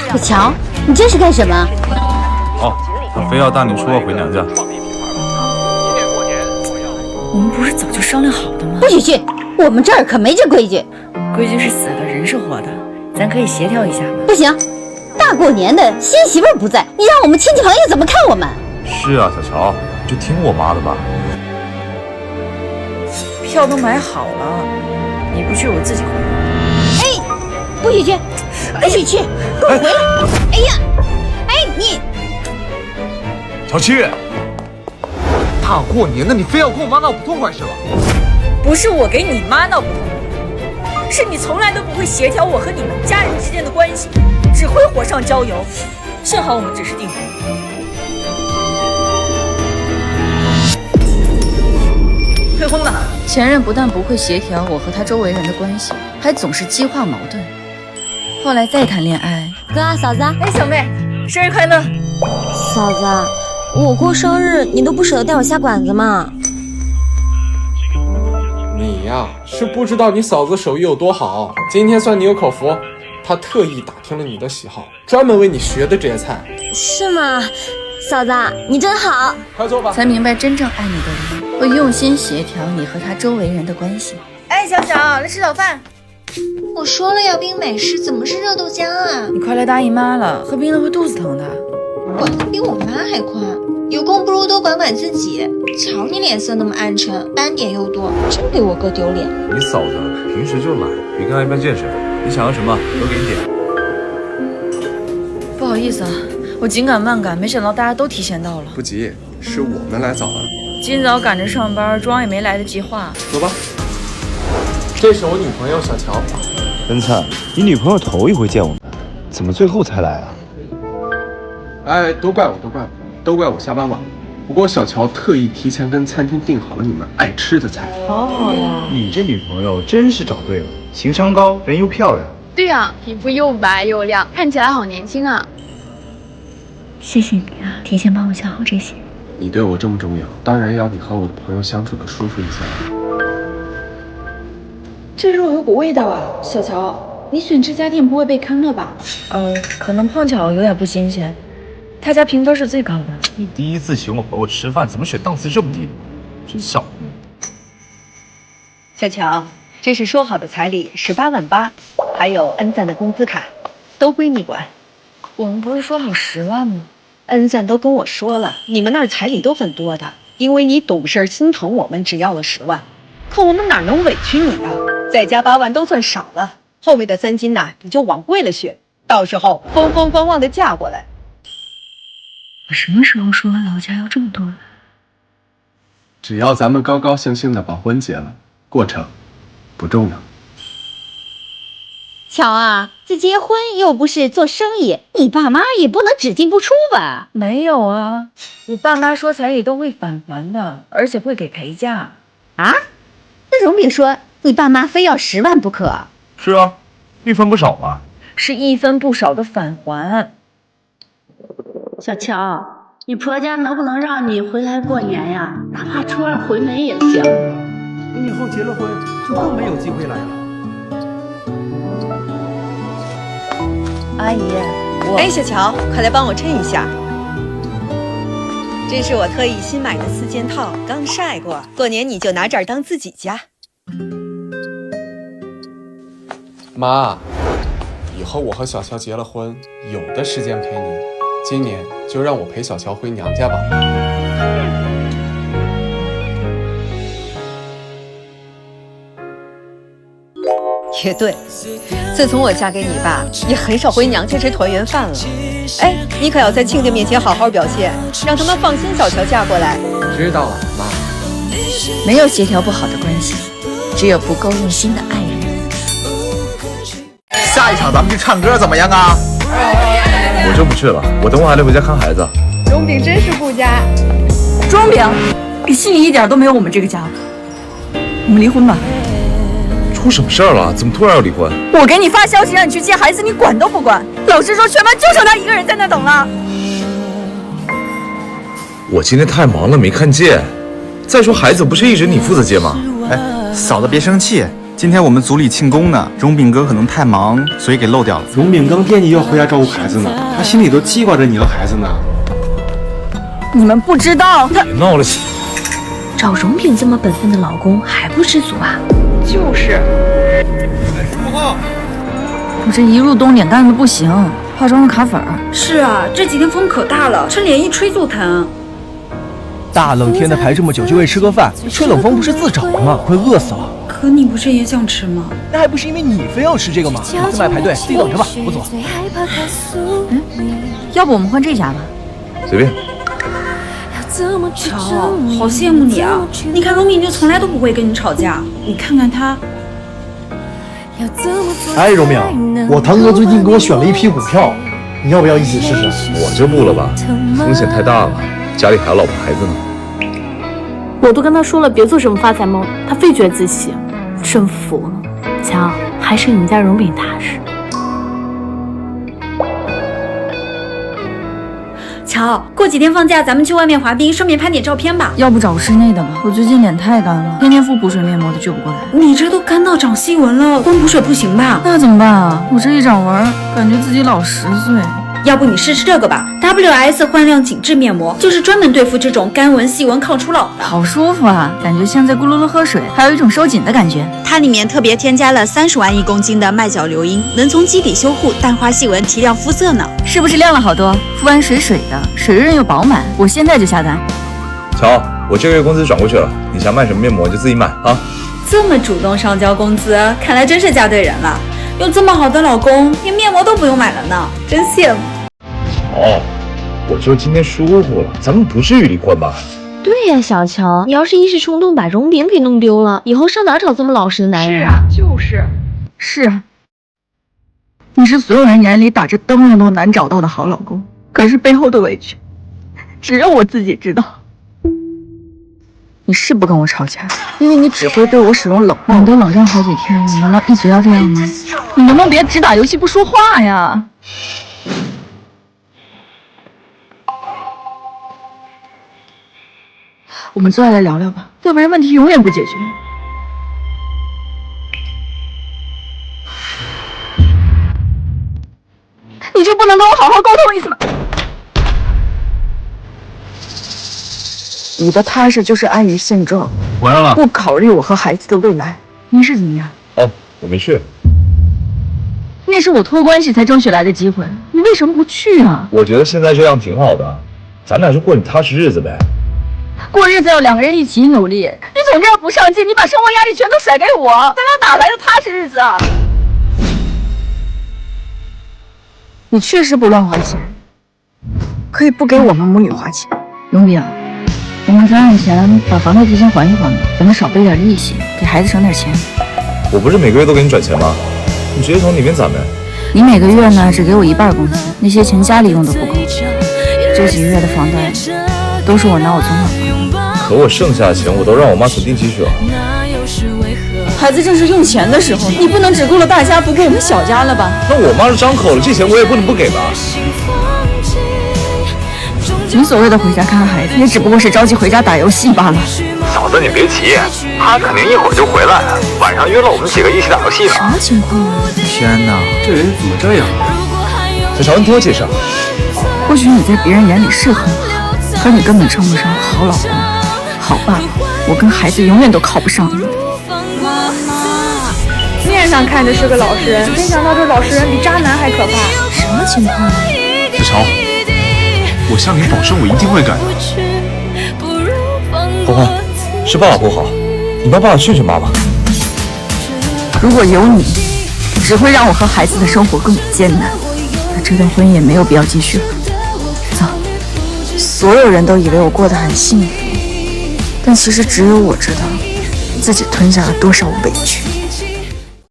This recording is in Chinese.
小乔，你这是干什么？哦，他非要大年初2回娘家。我们不是早就商量好的吗？不许去，我们这儿可没这规矩。规矩是死的，人是活的，咱可以协调一下吗？不行，大过年的，新媳妇儿不在，你让我们亲戚朋友怎么看我们？是啊，小乔，你就听我妈的吧。票都买好了，你不去我自己回。哎，不许去，不许去，给我回来！哎呀，哎你，小七，大过年的，你非要跟我妈闹不痛快是吧？不是我给你妈闹不痛快，是你从来都不会协调我和你们家人之间的关系，只会火上浇油。幸好我们只是订婚。退婚吧！前任不但不会协调我和他周围人的关系，还总是激化矛盾。后来再谈恋爱，哥嫂子，哎，小妹，生日快乐！嫂子，我过生日你都不舍得带我下馆子吗？你呀，是不知道你嫂子手艺有多好。今天算你有口福，她特意打听了你的喜好，专门为你学的这些菜。是吗？嫂子，你真好。快坐吧。才明白真正爱你的人会用心协调你和他周围人的关系。哎，小小，来吃早饭。我说了要冰美式，怎么是热豆浆啊？你快来大姨妈了，喝冰了会肚子疼的。管得比我妈还宽，有空不如多管管自己。瞧你脸色那么暗沉，斑点又多，真给我哥丢脸。你嫂子平时就懒，比跟她一般见识。你想要什么都给你点。不好意思啊，我紧赶慢赶，没想到大家都提前到了。不急，是我们来早了。今早赶着上班，妆也没来得及化。走吧。这是我女朋友小乔。恩灿，你女朋友头一回见我们，怎么最后才来啊？哎，都怪我下班晚。不过小乔特意提前跟餐厅订好了你们爱吃的菜。你这女朋友真是找对了，情商高，人又漂亮。对啊，皮肤又白又亮，看起来好年轻啊！谢谢你啊，提前帮我想好这些。你对我这么重要，当然要你和我的朋友相处的舒服一些。这肉有股味道啊，小乔，你选这家店不会被坑了吧？可能碰巧有点不新鲜。他家评分是最高的。你第一次请我朋友吃饭，怎么选档次这么低？真小。小乔，这是说好的彩礼18万8，还有恩赞的工资卡，都归你管。我们不是说好10万吗？恩赞都跟我说了，你们那儿彩礼都很多的，因为你懂事心疼我们，只要了10万。可我们哪能委屈你啊？再加8万都算少了，后面的3金呐，你就往贵了选，到时候风风光光的嫁过来。我什么时候说老家要这么多了？只要咱们高高兴兴的把婚结了，过程不重要。乔啊，这结婚又不是做生意，你爸妈也不能只进不出吧？没有啊，我爸妈说彩礼都会返还的，而且会给陪嫁。啊？那荣炳说你爸妈非要10万不可。是啊，1分不少嘛。是1分不少的返还。小乔，你婆家能不能让你回来过年呀？哪怕初2回门也行。你以后结了婚就更没有机会了呀。阿姨，哎，小乔，快来帮我称一下。这是我特意新买的4件套，刚晒过，过年你就拿这儿当自己家。妈，以后我和小乔结了婚，有的时间陪你，今年就让我陪小乔回娘家吧。也对，自从我嫁给你爸，也很少回娘家吃团圆饭了。哎，你可要在亲家面前好好表现，让他们放心小乔嫁过来。知道了，妈。没有协调不好的关系，只有不够用心的爱人。下一场咱们去唱歌怎么样啊？我就不去了，我等会还得回家看孩子。荣炳真是顾家。钟饼，你心里一点都没有我们这个家。我们离婚吧。出什么事儿了？怎么突然要离婚？我给你发消息让你去接孩子，你管都不管。老师说全班就剩他一个人在那等了。我今天太忙了，没看见。再说孩子不是一直你负责接吗？哎，嫂子别生气，今天我们组里庆功呢，荣炳哥可能太忙，所以给漏掉了。荣炳刚惦记要回家照顾孩子呢，他心里都记挂着你和孩子呢。你们不知道他别闹了起。找荣炳这么本分的老公还不知足啊？就是。我这一入冬脸干的不行，化妆又卡粉儿。是啊，这几天风可大了，这脸一吹就疼。大冷天的排这么久就为吃个饭，吹冷风不是自找的吗？会饿死了。可你不是也想吃吗？那还不是因为你非要吃这个吗？你在外排队，自己等着吧，我走。要不我们换这家吧？随便。乔，好羡慕你啊！你看荣炳就从来都不会跟你吵架，你看看他。哎，荣明，我堂哥最近给我选了一批股票，你要不要一起试试？我就不了吧，风险太大了，家里还有老婆孩子呢。我都跟他说了别做什么发财梦，他非觉得自喜，真服了。乔，还是你们家荣炳踏实。乔，过几天放假咱们去外面滑冰，顺便拍点照片吧。要不找室内的吧，我最近脸太干了，天天敷补水面膜都救不过来。你这都干到长细纹了，光补水不行吧？那怎么办啊？我这一长纹，感觉自己老10岁。要不你试试这个吧 ，WS 焕亮紧致面膜，就是专门对付这种干纹、细纹抗初老的。好舒服啊，感觉像在咕噜噜喝水，还有一种收紧的感觉。它里面特别添加了30万亿公斤的麦角硫因，能从基底修护、淡化细纹、提亮肤色呢。是不是亮了好多？敷完水水的，水润又饱满，我现在就下单。乔，我这个月工资转过去了，你想买什么面膜就自己买啊。这么主动上交工资，看来真是嫁对人了。有这么好的老公，连面膜都不用买了呢，真羡慕。哦，我就今天疏忽了，咱们不至于离婚吧？对呀，小乔，你要是一时冲动把荣炳给弄丢了，以后上哪找这么老实的男人？是啊，就是。是啊，你是所有人眼里打着灯笼都难找到的好老公，可是背后的委屈，只有我自己知道。你是不跟我吵架，因为你只会对我使用冷暴力。你都冷战好几天了，你难道一直要这样吗？你能不能别只打游戏不说话呀？我们坐下来聊聊吧，要不然问题永远不解决。你就不能跟我好好沟通一次吗？你的踏实就是安于现状，回来了，不考虑我和孩子的未来。面试怎么样？哦，我没去。那是我托关系才争取来的机会，你为什么不去啊？我觉得现在这样挺好的，咱俩就过你踏实日子呗。过日子要2个人一起努力，你总这样不上进，你把生活压力全都甩给我，咱俩哪来的踏实日子啊？你确实不乱花钱，可以不给我们母女花钱。荣炳，我们咱按钱把房贷提前还一还吧，咱们少背点利息，给孩子省点钱。我不是每个月都给你转钱吗？你直接从里面攒呗。你每个月呢只给我1半工资，那些钱家里用的不够，这几个月的房贷都是我拿我存款还的。可我剩下的钱我都让我妈存定期去了。孩子正是用钱的时候呢，你不能只顾了大家不顾我们小家了吧？那我妈是张口了，这钱我也不能不给吧？你所谓的回家看孩子，也只不过是着急回家打游戏罢了。嫂子，你别急，他肯定一会儿就回来，晚上约了我们几个一起打游戏呢。什么情况啊？天哪，这人怎么这样啊？小乔，你听我解释。或许你在别人眼里是很好，可你根本称不上好老公、好爸爸。我跟孩子永远都靠不上你。面上看着是个老实人，没想到这老实人比渣男还可怕。什么情况啊？小乔，我向你保证，我一定会改的。花花，是爸爸不好，你帮爸爸劝劝妈妈。如果有你，只会让我和孩子的生活更艰难。那这段婚姻也没有必要继续了。走，所有人都以为我过得很幸福，但其实只有我知道自己吞下了多少委屈。